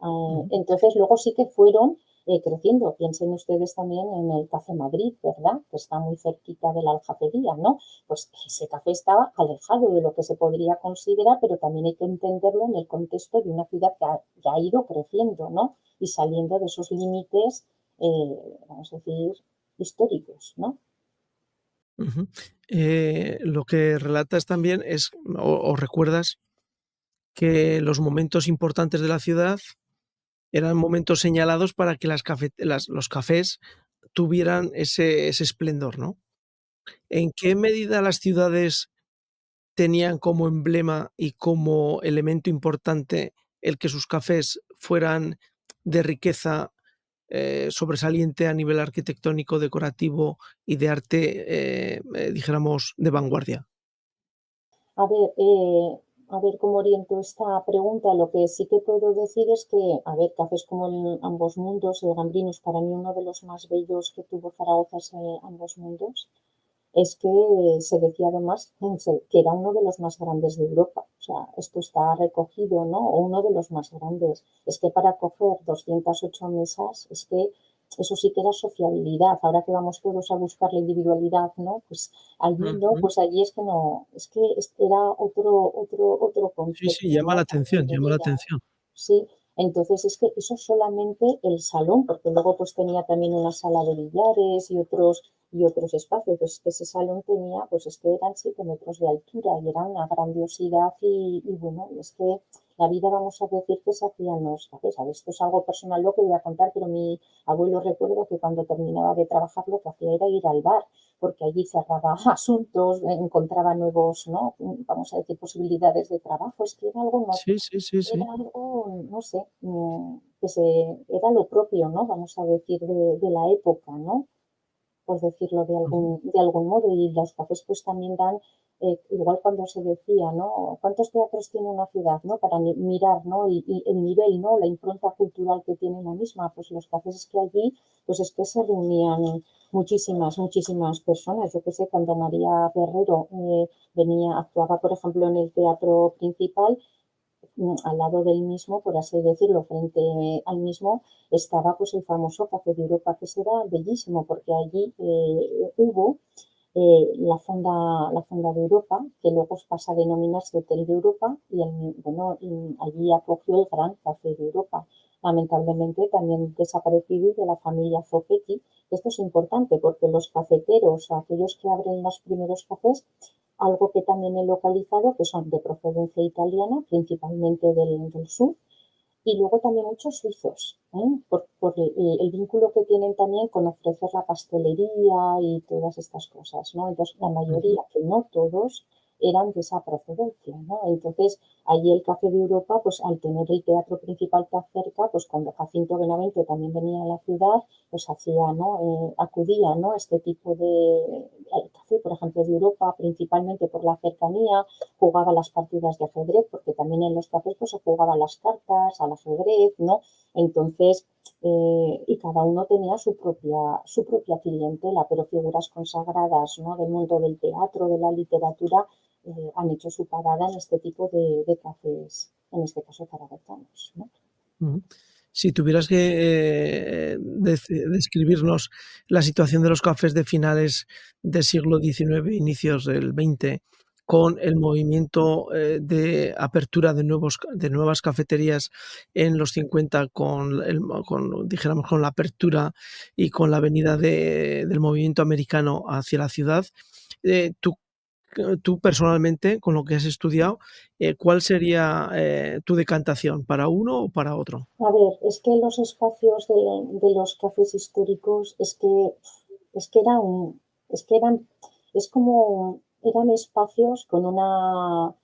Ujú. Entonces, luego sí que fueron creciendo. Piensen ustedes también en el Café Madrid, ¿verdad? Que está muy cerquita de la Aljafería, ¿no? Pues ese café estaba alejado de lo que se podría considerar, pero también hay que entenderlo en el contexto de una ciudad que ha ido creciendo, ¿no? Y saliendo de esos límites, vamos a decir, históricos, ¿no? Ujú. Lo que relatas también es, o recuerdas que los momentos importantes de la ciudad eran momentos señalados para que los cafés tuvieran ese esplendor, ¿no? ¿En qué medida las ciudades tenían como emblema y como elemento importante el que sus cafés fueran de riqueza, sobresaliente a nivel arquitectónico, decorativo y de arte, dijéramos, de vanguardia? A ver, cómo oriento esta pregunta. Lo que sí que puedo decir es que, a ver, cafés como el Ambos Mundos, el Gambrinus, para mí uno de los más bellos que tuvo Zaragoza es Ambos Mundos, es que se decía además que era uno de los más grandes de Europa. O sea, esto está recogido, ¿no? O uno de los más grandes. Es que para coger 208 mesas, es que eso sí que era sociabilidad. Ahora que vamos todos a buscar la individualidad, ¿no? Pues allí no, Ujú. pues allí es que no, es que era otro Sí, sí, concepto, ¿no? También de llama la vida. atención. Sí, entonces es que eso solamente el salón, porque luego pues tenía también una sala de billares y otros espacios, pues que ese salón tenía, pues es que eran 7 metros de altura y era una grandiosidad y bueno, es que la vida vamos a decir que se hacían los cafés. A ver, esto es algo personal lo que voy a contar, pero mi abuelo recuerdo que cuando terminaba de trabajar lo que hacía era ir al bar, porque allí cerraba asuntos, encontraba nuevos, ¿no? Vamos a decir, posibilidades de trabajo. Es que era algo, no, Sí, sí, sí, era sí. algo, no sé, era lo propio, ¿no? Vamos a decir, de la época, ¿no? Por decirlo Ujú. de algún modo, y los cafés pues también dan, igual cuando se decía, ¿no? ¿Cuántos teatros tiene una ciudad, ¿no? Para mirar, ¿no? Y el nivel, ¿no? La impronta cultural que tiene la misma, pues los cafés es que allí, pues es que se reunían muchísimas personas. Yo qué sé, cuando María Guerrero actuaba, por ejemplo, en el teatro principal, al lado del mismo, por así decirlo, frente al mismo, estaba pues el famoso Café de Europa, que será bellísimo, porque allí hubo la Fonda de Europa, que luego pasa a denominarse Hotel de Europa, y bueno, y allí acogió el Gran Café de Europa. Lamentablemente también desaparecido de la familia Zopetti. Esto es importante porque los cafeteros, aquellos que abren los primeros cafés, algo que también he localizado, que son de procedencia italiana, principalmente del sur, y luego también muchos suizos, por el vínculo que tienen también con ofrecer la pastelería y todas estas cosas, ¿no? Entonces, la Ujú. mayoría, que no todos, eran de esa procedencia, ¿no? Entonces, allí el Café de Europa, pues al tener el teatro principal tan cerca, pues cuando Jacinto Benavente también venía a la ciudad, pues hacía, ¿no? Acudía, ¿no? Este tipo al Café, por ejemplo, de Europa, principalmente por la cercanía, jugaba las partidas de ajedrez, porque también en los cafés pues, se jugaban las cartas, al ajedrez, ¿no? Entonces, y cada uno tenía su propia clientela, pero figuras consagradas, ¿no? Del mundo del teatro, de la literatura, han hecho su parada en este tipo de cafés, en este caso zaragozanos, ¿no? Ujú. Si tuvieras que, describirnos la situación de los cafés de finales del siglo XIX, inicios del XX, con el movimiento, de apertura de nuevas cafeterías en los 50 con, dijéramos, con la apertura y con la venida del movimiento americano hacia la ciudad, ¿tú tú personalmente, con lo que has estudiado, ¿cuál sería, tu decantación, para uno o para otro? A ver, es que los espacios de los cafés históricos es que eran, es que eran, es como, eran espacios con una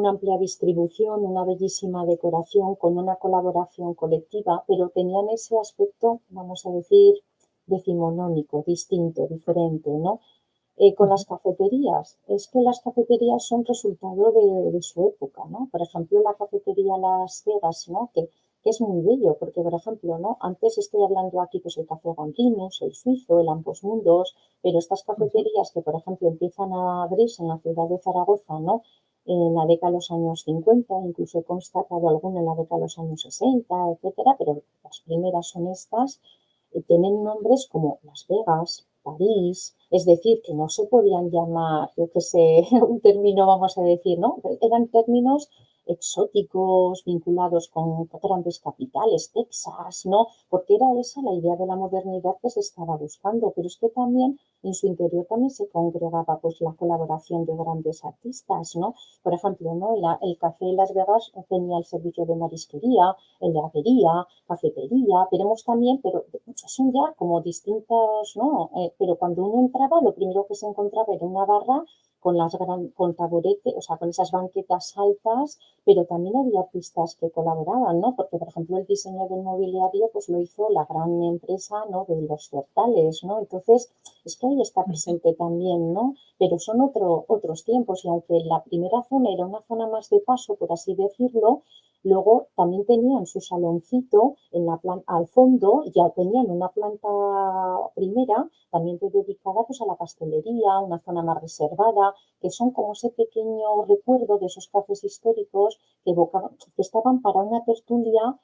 amplia distribución, una bellísima decoración, con una colaboración colectiva, pero tenían ese aspecto, vamos a decir, decimonónico, distinto, diferente, ¿no? Con Ujú. las cafeterías, es que las cafeterías son resultado de su época, ¿no? Por ejemplo, la cafetería Las Vegas, ¿no? Que es muy bello, porque, por ejemplo, ¿no? Antes estoy hablando aquí, pues, el café Gambrinus, el suizo, el Ambos Mundos, pero estas Ujú. cafeterías que, por ejemplo, empiezan a abrirse en la ciudad de Zaragoza, ¿no? En la década de los años 50, incluso he constatado alguna en la década de los años 60, etcétera, pero las primeras son estas, tienen nombres como Las Vegas, París, es decir, que no se podían llamar, yo que sé, un término, vamos a decir, ¿no? Eran términos exóticos vinculados con grandes capitales, Texas, ¿no? Porque era esa la idea de la modernidad que se estaba buscando, pero es que también en su interior también se congregaba pues la colaboración de grandes artistas, ¿no? Por ejemplo, ¿no? El Café Las Vegas tenía el servicio de marisquería, heladería, cafetería, tenemos también, pero son ya como distintos, ¿no? Pero cuando uno entraba, lo primero que se encontraba era una barra con taburete, o sea, con esas banquetas altas, pero también había artistas que colaboraban, ¿no? Porque, por ejemplo, el diseño del mobiliario, pues lo hizo la gran empresa, ¿no? De los Certales, ¿no? Entonces, es que ahí está Ujú. presente también, ¿no? Pero son otros tiempos, y aunque la primera zona era una zona más de paso, por así decirlo, luego también tenían su saloncito al fondo, ya tenían una planta primera, también dedicada pues, a la pastelería, una zona más reservada, que son como ese pequeño recuerdo de esos cafés históricos que estaban para una tertulia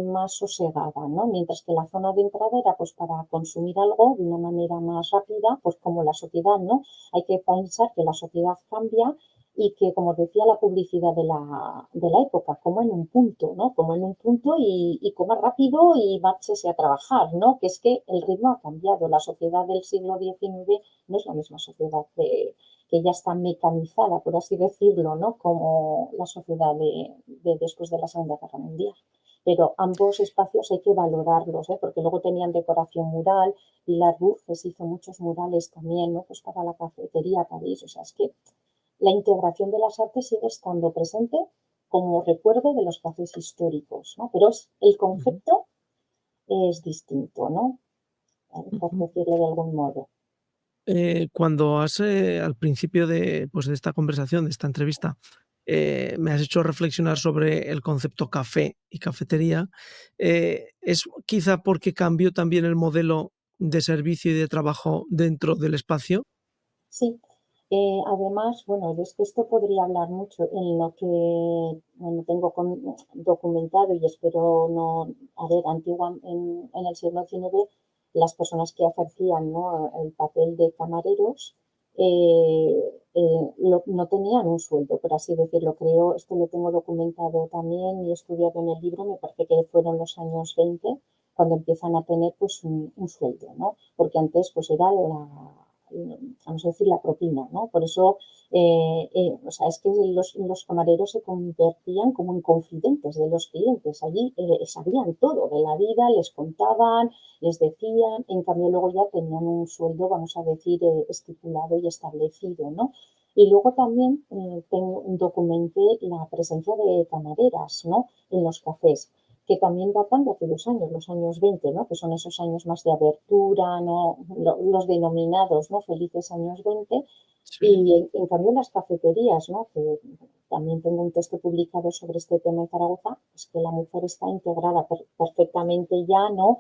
más sosegada, ¿no? Mientras que la zona de entrada era pues para consumir algo de una manera más rápida, pues como la sociedad, ¿no? Hay que pensar que la sociedad cambia y que, como decía la publicidad de la época, como en un punto, ¿no? Como en un punto y coma rápido y márchese a trabajar, ¿no? Que es que el ritmo ha cambiado. La sociedad del siglo XIX no es la misma sociedad que ya está mecanizada, por así decirlo, ¿no? Como la sociedad de después de la Segunda Guerra Mundial. Pero ambos espacios hay que valorarlos, ¿eh? Porque luego tenían decoración mural, Pilar Burges hizo muchos murales también, ¿no? Pues para la cafetería París, o sea, es que la integración de las artes sigue estando presente como recuerdo de los cafés históricos, ¿no? Pero el Ujú, concepto es distinto, ¿no? Por ujú. decirlo de algún modo. Cuando al principio pues, de esta conversación, de esta entrevista, me has hecho reflexionar sobre el concepto café y cafetería, ¿es quizá porque cambió también el modelo de servicio y de trabajo dentro del espacio? Sí, además, bueno, es que esto podría hablar mucho en lo que bueno, tengo documentado y espero no, a ver, en el siglo XIX, las personas que ejercían, ¿no? El papel de camareros no tenían un sueldo, por así decirlo. Creo, esto lo tengo documentado también y estudiado en el libro, me parece que fueron los años 20 cuando empiezan a tener pues un sueldo, ¿no? Porque antes pues era vamos a decir, la propina, ¿no? Por eso, o sea, es que los camareros se convertían como en confidentes de los clientes. Allí sabían todo de la vida, les contaban, les decían, en cambio luego ya tenían un sueldo, vamos a decir, estipulado y establecido, ¿no? Y luego también documenté la presencia de camareras, ¿no? En los cafés que también datan de aquellos años, los años 20, ¿no? Que son esos años más de abertura, ¿no? Los denominados, ¿no? Felices años 20. Sí. Y en cambio las cafeterías, ¿no? Que también tengo un texto publicado sobre este tema en Zaragoza, es que la mujer está integrada perfectamente ya, ¿no?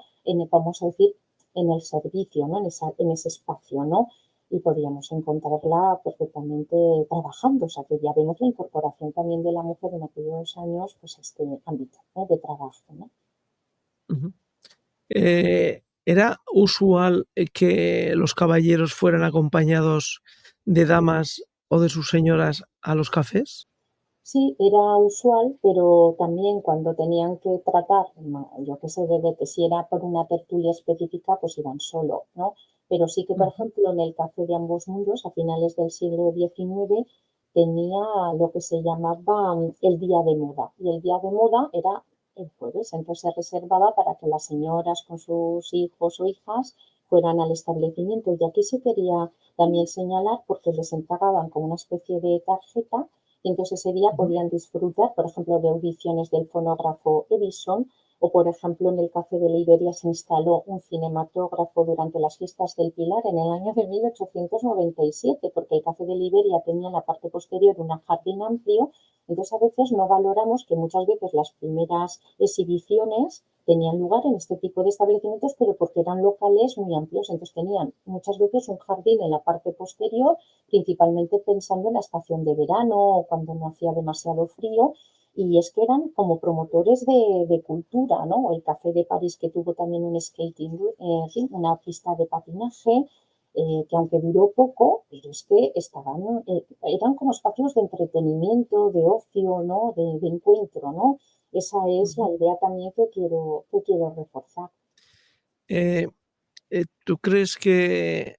Vamos a decir, en el servicio, ¿no? En ese espacio, ¿no? Y podríamos encontrarla perfectamente trabajando, o sea que ya vemos la incorporación también de la mujer en aquellos años, pues a este ámbito, ¿no? De trabajo, ¿no? Ujú. ¿Era usual, que los caballeros fueran acompañados de damas o de sus señoras a los cafés? Sí, era usual, pero también cuando tenían que tratar, yo qué sé, de que si era por una tertulia específica, pues iban solo, ¿no? Pero sí que, por Ujú, ejemplo, en el Café de Ambos Mundos, a finales del siglo XIX, tenía lo que se llamaba el día de moda. Y el día de moda era el jueves, entonces se reservaba para que las señoras con sus hijos o hijas fueran al establecimiento. Y aquí se quería también señalar porque les entregaban como una especie de tarjeta y entonces ese día ujú. podían disfrutar, por ejemplo, de audiciones del fonógrafo Edison o, por ejemplo, en el Café de la Iberia se instaló un cinematógrafo durante las fiestas del Pilar en el año de 1897, porque el Café de la Iberia tenía en la parte posterior un jardín amplio. Entonces, a veces no valoramos que muchas veces las primeras exhibiciones tenían lugar en este tipo de establecimientos, pero porque eran locales muy amplios. Entonces, tenían muchas veces un jardín en la parte posterior principalmente pensando en la estación de verano o cuando no hacía demasiado frío. Y es que eran como promotores de cultura, ¿no? El Café de París, que tuvo también un skating, una pista de patinaje, que aunque duró poco, pero es que eran como espacios de entretenimiento, de ocio, ¿no? De encuentro, ¿no? Esa es la Ujú. idea también que quiero reforzar. Eh, ¿Tú crees que,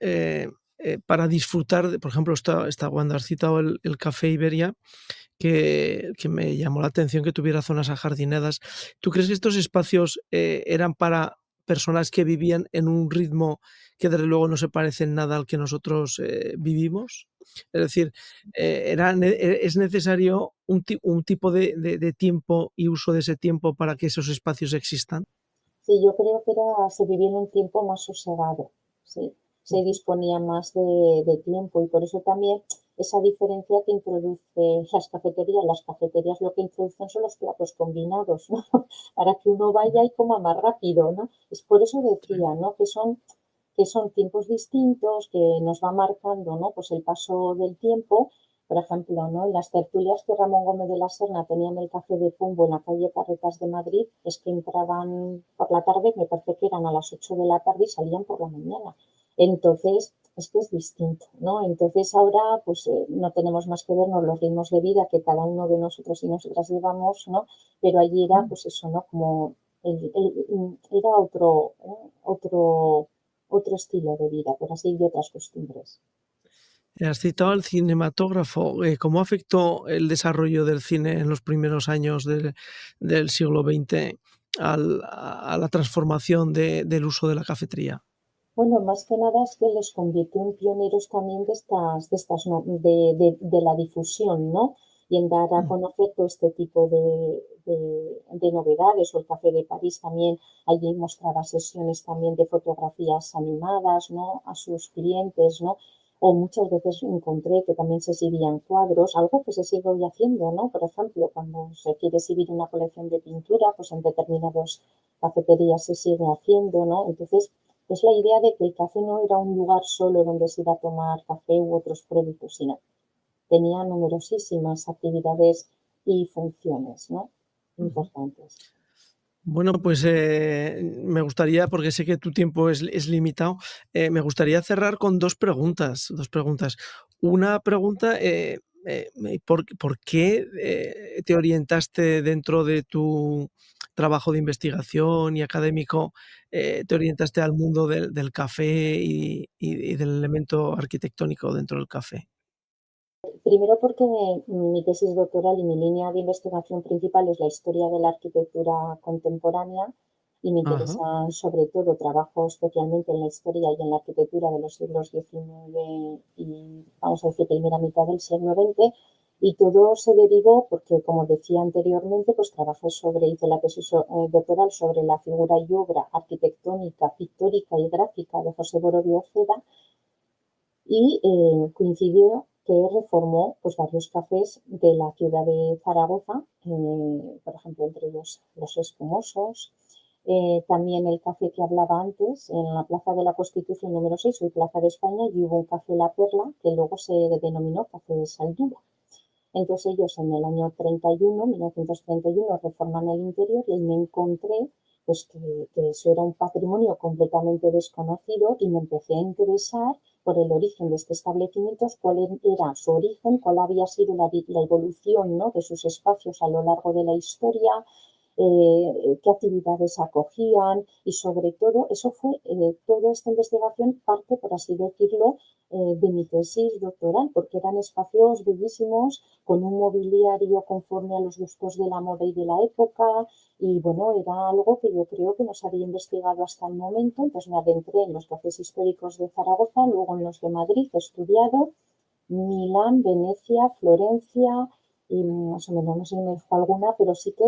para disfrutar de, por ejemplo, cuando has citado el Café Iberia, que me llamó la atención que tuviera zonas ajardinadas, ¿tú crees que estos espacios, eran para personas que vivían en un ritmo que desde luego no se parece en nada al que nosotros, vivimos? Es decir, ¿es necesario un tipo de tiempo y uso de ese tiempo para que esos espacios existan? Sí, yo creo que se vivía en un tiempo más sosegado, sí, se Ujú, disponía más de tiempo y por eso también esa diferencia que introduce las cafeterías lo que introducen son los platos combinados, ¿no? Para que uno vaya ujú, y coma más rápido, ¿no? Es por eso sí, decía, ¿no? Que son tiempos distintos, que nos va marcando, ¿no? Pues el paso del tiempo. Por ejemplo, ¿no? En las tertulias que Ramón Gómez de la Serna tenía en el Café de Pumbo en la calle Carretas de Madrid, es que entraban por la tarde, me parece que eran a las 8 de la tarde y salían por la mañana. Entonces, es que es distinto, ¿no? Entonces ahora, pues no tenemos más que vernos los ritmos de vida que cada uno de nosotros y nosotras llevamos, ¿no? Pero allí era, mm. pues eso, ¿no? Como era otro estilo de vida, por así, y otras costumbres. Has citado al cinematógrafo, ¿cómo afectó el desarrollo del cine en los primeros años del siglo XX a la transformación del uso de la cafetería? Bueno, más que nada es que les convirtió en pioneros también de la difusión, ¿no? Y en dar a Mm. conocer todo este tipo de novedades, o el Café de París también, allí mostraba sesiones también de fotografías animadas, ¿no? A sus clientes, ¿no? O muchas veces encontré que también se exhibían cuadros, algo que se sigue hoy haciendo, ¿no? Por ejemplo, cuando se quiere exhibir una colección de pintura, pues en determinadas cafeterías se sigue haciendo, ¿no? Entonces, es la idea de que el café no era un lugar solo donde se iba a tomar café u otros productos, sino tenía numerosísimas actividades y funciones, ¿no? Ujú. Importantes. Bueno, pues, me gustaría, porque sé que tu tiempo es limitado, me gustaría cerrar con 2 preguntas, 2 preguntas. Una pregunta, ¿por qué, te orientaste dentro de tu trabajo de investigación y académico, te orientaste al mundo del café y del elemento arquitectónico dentro del café? Primero porque mi tesis doctoral y mi línea de investigación principal es la historia de la arquitectura contemporánea y me Ajá. interesa sobre todo, trabajo especialmente en la historia y en la arquitectura de los siglos XIX y, vamos a decir, primera mitad del siglo XX. Y todo se derivó porque, como decía anteriormente, pues trabajé hice la tesis doctoral sobre la figura y obra arquitectónica, pictórica y gráfica de José Borovio Ojeda, y coincidió que reformó pues, varios cafés de la ciudad de Zaragoza, por ejemplo, entre ellos los Espumosos, también el café que hablaba antes, en la Plaza de la Constitución número 6, hoy Plaza de España, y hubo un café La Perla, que luego se denominó Café de Saldúa. Entonces ellos en el año 31, 1931, reforman el interior y ahí me encontré pues que eso era un patrimonio completamente desconocido y me empecé a interesar por el origen de este establecimiento, cuál era su origen, cuál había sido la evolución, ¿no? De sus espacios a lo largo de la historia, qué actividades acogían y sobre todo, eso fue, toda esta investigación parte, por así decirlo, de mi tesis doctoral, porque eran espacios bellísimos, con un mobiliario conforme a los gustos de la moda y de la época, y bueno, era algo que yo creo que no se había investigado hasta el momento. Entonces me adentré en los cafés históricos de Zaragoza, luego en los de Madrid, he estudiado Milán, Venecia, Florencia, y más o menos, no sé si me dejo alguna, pero sí que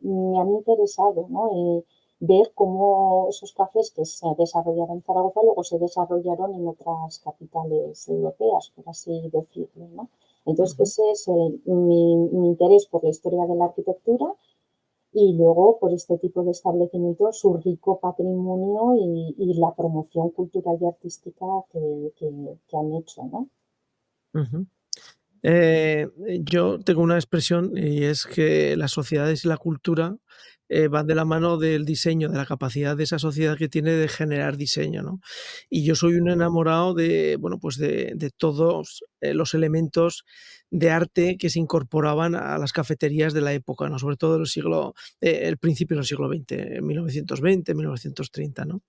me han interesado, ¿no? Ver cómo esos cafés que se desarrollaron en Zaragoza luego se desarrollaron en otras capitales europeas, por así decirlo, ¿no? Entonces, Ujú. ese es mi interés por la historia de la arquitectura y luego por este tipo de establecimientos, su rico patrimonio y la promoción cultural y artística que han hecho, ¿no? Ujú. Yo tengo una expresión y es que las sociedades y la cultura van de la mano del diseño, de la capacidad de esa sociedad que tiene de generar diseño, ¿no? Y yo soy un enamorado de, bueno, pues de todos los elementos de arte que se incorporaban a las cafeterías de la época, ¿no? Sobre todo el principio del siglo XX, 1920, 1930, ¿no?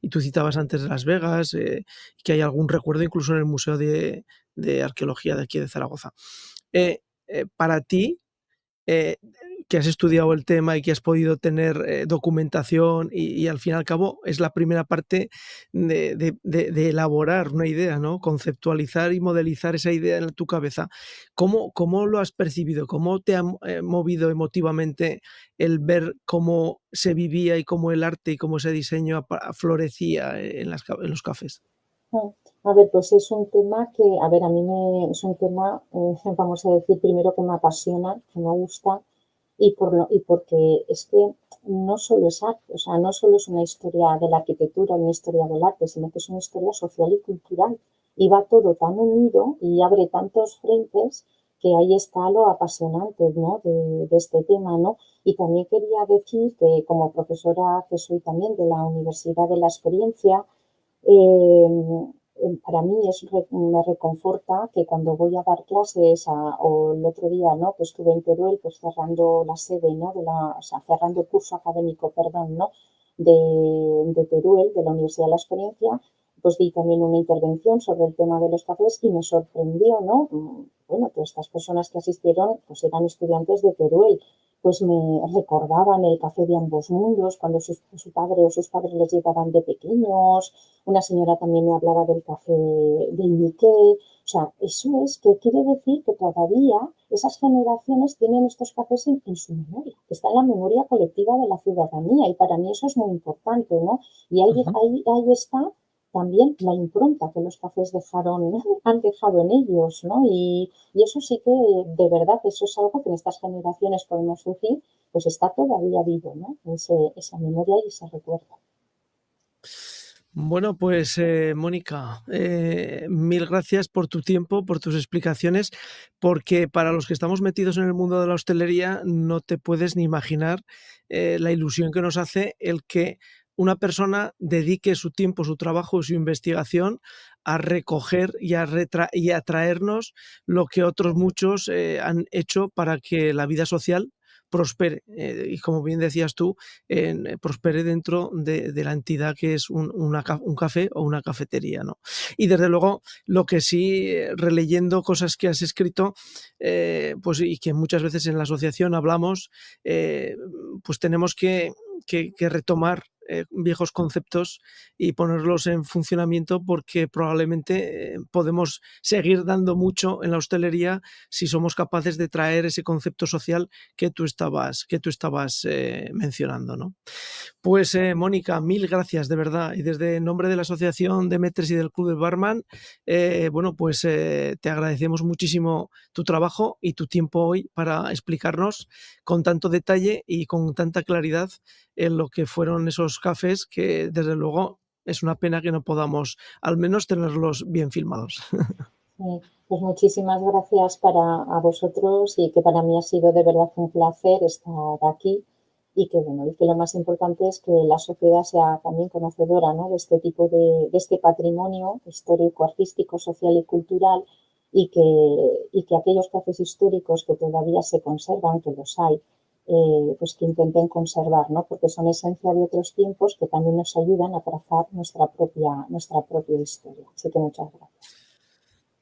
Y tú citabas antes de Las Vegas, que hay algún recuerdo incluso en el Museo de Arqueología de aquí de Zaragoza. Para ti, eh, que has estudiado el tema y que has podido tener, documentación y al fin y al cabo es la primera parte de elaborar una idea, ¿no? Conceptualizar y modelizar esa idea en tu cabeza. ¿Cómo lo has percibido? ¿Cómo te ha movido emotivamente el ver cómo se vivía y cómo el arte y cómo ese diseño florecía en los cafés? A ver, pues es un tema que, a ver, es un tema, vamos a decir primero que me apasiona, que me gusta, y porque es que no solo es arte, o sea, no solo es una historia de la arquitectura, una historia del arte, sino que es una historia social y cultural. Y va todo tan unido y abre tantos frentes que ahí está lo apasionante, ¿no? De este tema, ¿no? Y también quería decir que como profesora que soy también de la Universidad de la Experiencia, para mí me reconforta que cuando voy a dar clases o el otro día, ¿no? Que estuve en Teruel, pues cerrando la sede, ¿no? O sea, cerrando el curso académico, perdón, ¿no? De Teruel, de la Universidad de la Experiencia, pues di también una intervención sobre el tema de los cafés y me sorprendió, ¿no? Bueno, todas estas personas que asistieron pues eran estudiantes de Teruel, pues me recordaban el café de ambos mundos, cuando su padre o sus padres les llevaban de pequeños. Una señora también me hablaba del café del Nikkei. O sea, eso es que quiere decir que todavía esas generaciones tienen estos cafés en su memoria, que está en la memoria colectiva de la ciudadanía, y para mí eso es muy importante, ¿no? Y Ujú. ahí está también la impronta que los cafés han dejado en ellos, ¿no? Y eso sí que, de verdad, eso es algo que en estas generaciones podemos decir, pues está todavía vivo, ¿no? Esa memoria y ese recuerdo. Bueno, pues Mónica, mil gracias por tu tiempo, por tus explicaciones, porque para los que estamos metidos en el mundo de la hostelería no te puedes ni imaginar la ilusión que nos hace el que una persona dedique su tiempo, su trabajo, su investigación a recoger y a traernos lo que otros muchos han hecho para que la vida social prospere. Y como bien decías tú, prospere dentro de la entidad que es un café o una cafetería, ¿no? Y desde luego, lo que sí, releyendo cosas que has escrito, pues y que muchas veces en la asociación hablamos, pues tenemos que retomar viejos conceptos y ponerlos en funcionamiento porque probablemente podemos seguir dando mucho en la hostelería si somos capaces de traer ese concepto social que tú estabas mencionando, ¿no? Pues Mónica, mil gracias de verdad. Y desde el nombre de la Asociación de Metres y del Club del Barman, bueno, pues te agradecemos muchísimo tu trabajo y tu tiempo hoy para explicarnos con tanto detalle y con tanta claridad en lo que fueron esos cafés que desde luego es una pena que no podamos al menos tenerlos bien filmados. Pues muchísimas gracias a vosotros, y que para mí ha sido de verdad un placer estar aquí, y que bueno, y que lo más importante es que la sociedad sea también conocedora, ¿no? De este tipo de este patrimonio histórico, artístico, social y cultural, y que aquellos cafés históricos que todavía se conservan, que los hay, pues que intenten conservar, ¿no? Porque son esencia de otros tiempos que también nos ayudan a trazar nuestra propia historia. Así que muchas gracias.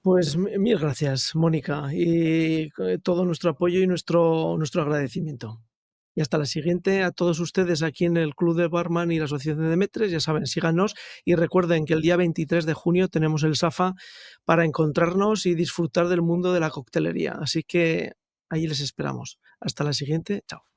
Pues mil gracias, Mónica, y todo nuestro apoyo y nuestro agradecimiento. Y hasta la siguiente a todos ustedes aquí en el Club de Barman y la Asociación de Metres. Ya saben, síganos y recuerden que el día 23 de junio tenemos el SAFA para encontrarnos y disfrutar del mundo de la coctelería. Así que ahí les esperamos. Hasta la siguiente. Chao.